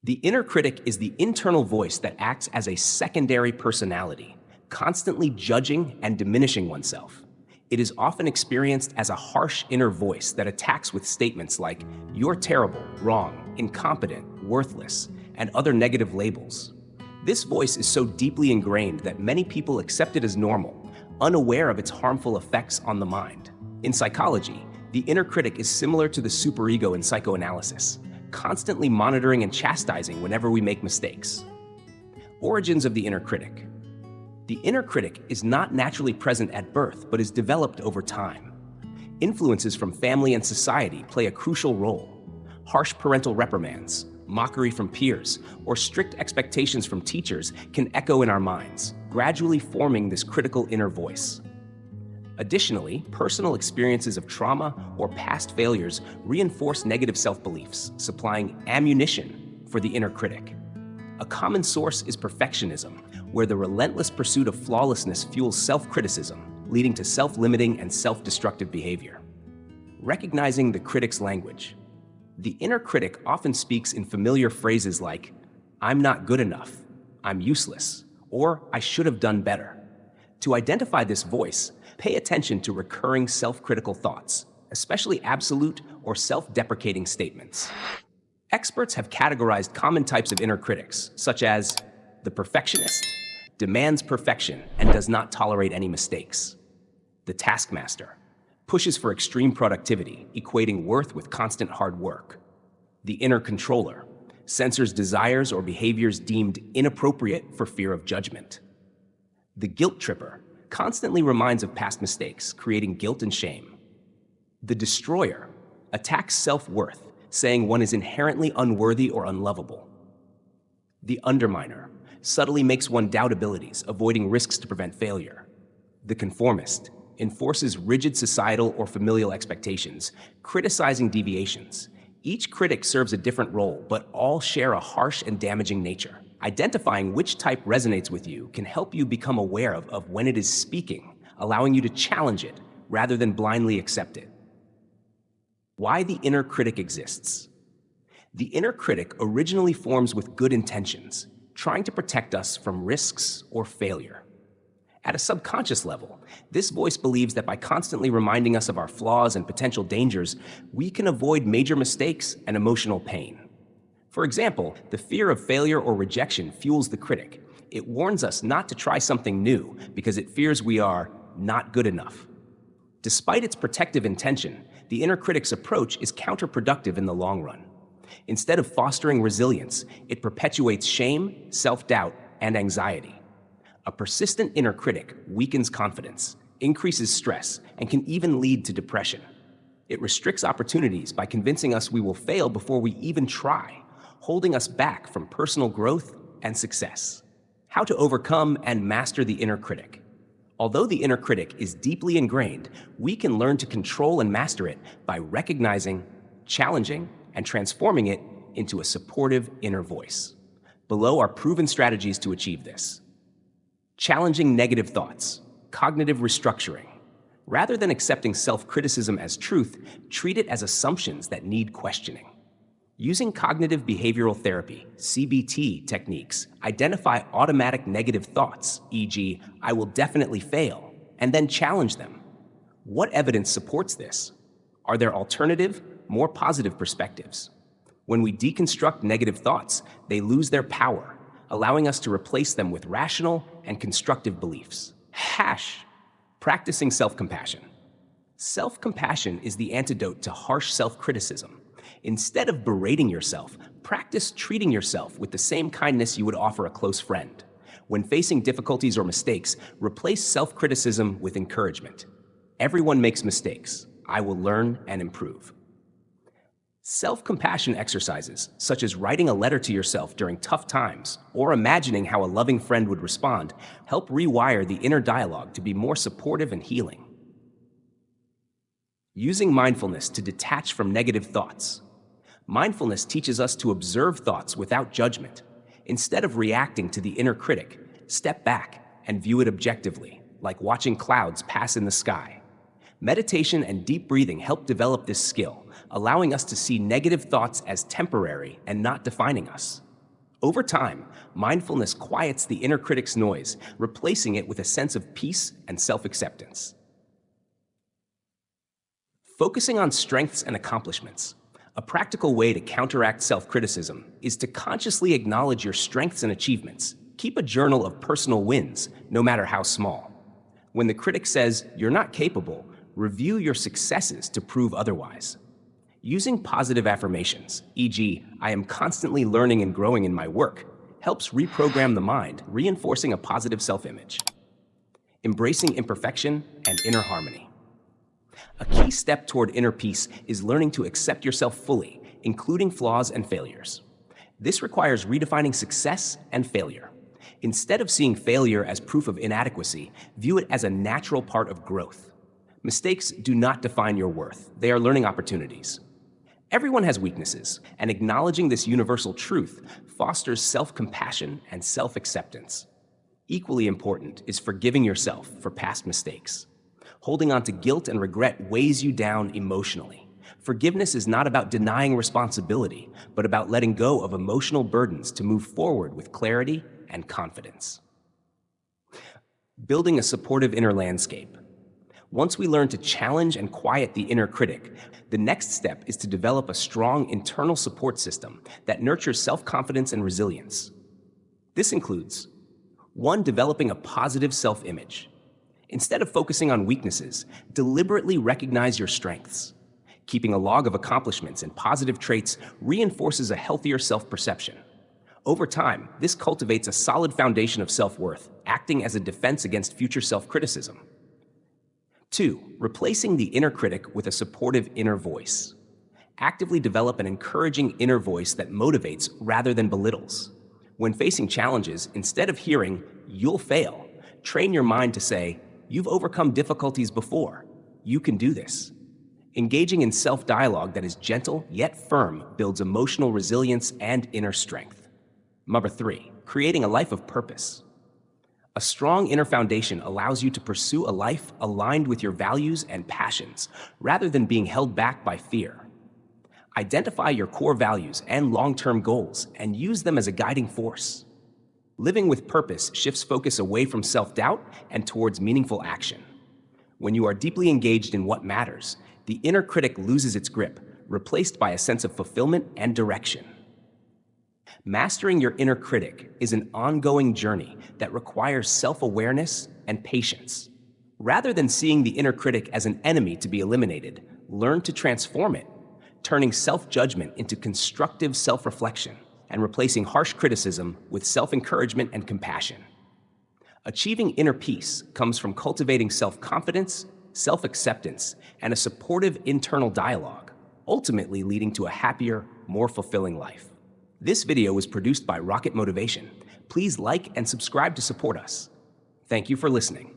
The inner critic is the internal voice that acts as a secondary personality, constantly judging and diminishing oneself. It is often experienced as a harsh inner voice that attacks with statements like, "You're terrible, wrong, incompetent, worthless," and other negative labels. This voice is so deeply ingrained that many people accept it as normal, unaware of its harmful effects on the mind. In psychology, the inner critic is similar to the superego in psychoanalysis, constantly monitoring and chastising whenever we make mistakes. Origins of the inner critic. The inner critic is not naturally present at birth, but is developed over time. Influences from family and society play a crucial role. Harsh parental reprimands, mockery from peers, or strict expectations from teachers can echo in our minds, gradually forming this critical inner voice. Additionally, personal experiences of trauma or past failures reinforce negative self-beliefs, supplying ammunition for the inner critic. A common source is perfectionism, where the relentless pursuit of flawlessness fuels self-criticism, leading to self-limiting and self-destructive behavior. Recognizing the critic's language. The inner critic often speaks in familiar phrases like, "I'm not good enough," "I'm useless," or "I should have done better." To identify this voice, pay attention to recurring self-critical thoughts, especially absolute or self-deprecating statements. Experts have categorized common types of inner critics, such as the perfectionist, demands perfection and does not tolerate any mistakes. The taskmaster, pushes for extreme productivity, equating worth with constant hard work. The inner controller, censors desires or behaviors deemed inappropriate for fear of judgment. The guilt tripper, constantly reminds of past mistakes, creating guilt and shame. The destroyer, attacks self-worth, saying one is inherently unworthy or unlovable. The underminer, subtly makes one doubt abilities, avoiding risks to prevent failure. The conformist, enforces rigid societal or familial expectations, criticizing deviations. Each critic serves a different role, but all share a harsh and damaging nature. Identifying which type resonates with you can help you become aware of when it is speaking, allowing you to challenge it rather than blindly accept it. Why the inner critic exists. The inner critic originally forms with good intentions, trying to protect us from risks or failure. At a subconscious level, this voice believes that by constantly reminding us of our flaws and potential dangers, we can avoid major mistakes and emotional pain. For example, the fear of failure or rejection fuels the critic. It warns us not to try something new because it fears we are not good enough. Despite its protective intention, the inner critic's approach is counterproductive in the long run. Instead of fostering resilience, it perpetuates shame, self-doubt, and anxiety. A persistent inner critic weakens confidence, increases stress, and can even lead to depression. It restricts opportunities by convincing us we will fail before we even try, holding us back from personal growth and success. How to overcome and master the inner critic. Although the inner critic is deeply ingrained, we can learn to control and master it by recognizing, challenging, and transforming it into a supportive inner voice. Below are proven strategies to achieve this. Challenging negative thoughts, cognitive restructuring. Rather than accepting self-criticism as truth, treat it as assumptions that need questioning. Using cognitive behavioral therapy, CBT techniques, identify automatic negative thoughts, e.g., "I will definitely fail," and then challenge them. What evidence supports this? Are there alternative, more positive perspectives? When we deconstruct negative thoughts, they lose their power, allowing us to replace them with rational and constructive beliefs. Practicing self-compassion. Self-compassion is the antidote to harsh self-criticism. Instead of berating yourself, practice treating yourself with the same kindness you would offer a close friend. When facing difficulties or mistakes, replace self-criticism with encouragement. Everyone makes mistakes. I will learn and improve. Self-compassion exercises, such as writing a letter to yourself during tough times or imagining how a loving friend would respond, help rewire the inner dialogue to be more supportive and healing. Using mindfulness to detach from negative thoughts. Mindfulness teaches us to observe thoughts without judgment. Instead of reacting to the inner critic, step back and view it objectively, like watching clouds pass in the sky. Meditation and deep breathing help develop this skill, allowing us to see negative thoughts as temporary and not defining us. Over time, mindfulness quiets the inner critic's noise, replacing it with a sense of peace and self-acceptance. Focusing on strengths and accomplishments. A practical way to counteract self-criticism is to consciously acknowledge your strengths and achievements. Keep a journal of personal wins, no matter how small. When the critic says you're not capable, review your successes to prove otherwise. Using positive affirmations, e.g., I am constantly learning and growing in my work, helps reprogram the mind, reinforcing a positive self-image. Embracing imperfection and inner harmony. A key step toward inner peace is learning to accept yourself fully, including flaws and failures. This requires redefining success and failure. Instead of seeing failure as proof of inadequacy, view it as a natural part of growth. Mistakes do not define your worth. They are learning opportunities. Everyone has weaknesses, and acknowledging this universal truth fosters self-compassion and self-acceptance. Equally important is forgiving yourself for past mistakes. Holding on to guilt and regret weighs you down emotionally. Forgiveness is not about denying responsibility, but about letting go of emotional burdens to move forward with clarity and confidence. Building a supportive inner landscape. Once we learn to challenge and quiet the inner critic, the next step is to develop a strong internal support system that nurtures self-confidence and resilience. This includes 1. Developing a positive self-image. Instead of focusing on weaknesses, deliberately recognize your strengths. Keeping a log of accomplishments and positive traits reinforces a healthier self-perception. Over time, this cultivates a solid foundation of self-worth, acting as a defense against future self-criticism. 2. Replacing the inner critic with a supportive inner voice. Actively develop an encouraging inner voice that motivates rather than belittles. When facing challenges, instead of hearing, "You'll fail," train your mind to say, "You've overcome difficulties before. You can do this." Engaging in self-dialogue that is gentle yet firm builds emotional resilience and inner strength. Number 3. Creating a life of purpose. A strong inner foundation allows you to pursue a life aligned with your values and passions, rather than being held back by fear. Identify your core values and long-term goals and use them as a guiding force. Living with purpose shifts focus away from self-doubt and towards meaningful action. When you are deeply engaged in what matters, the inner critic loses its grip, replaced by a sense of fulfillment and direction. Mastering your inner critic is an ongoing journey that requires self-awareness and patience. Rather than seeing the inner critic as an enemy to be eliminated, learn to transform it, turning self-judgment into constructive self-reflection and replacing harsh criticism with self-encouragement and compassion. Achieving inner peace comes from cultivating self-confidence, self-acceptance, and a supportive internal dialogue, ultimately leading to a happier, more fulfilling life. This video was produced by Rocket Motivation. Please like and subscribe to support us. Thank you for listening.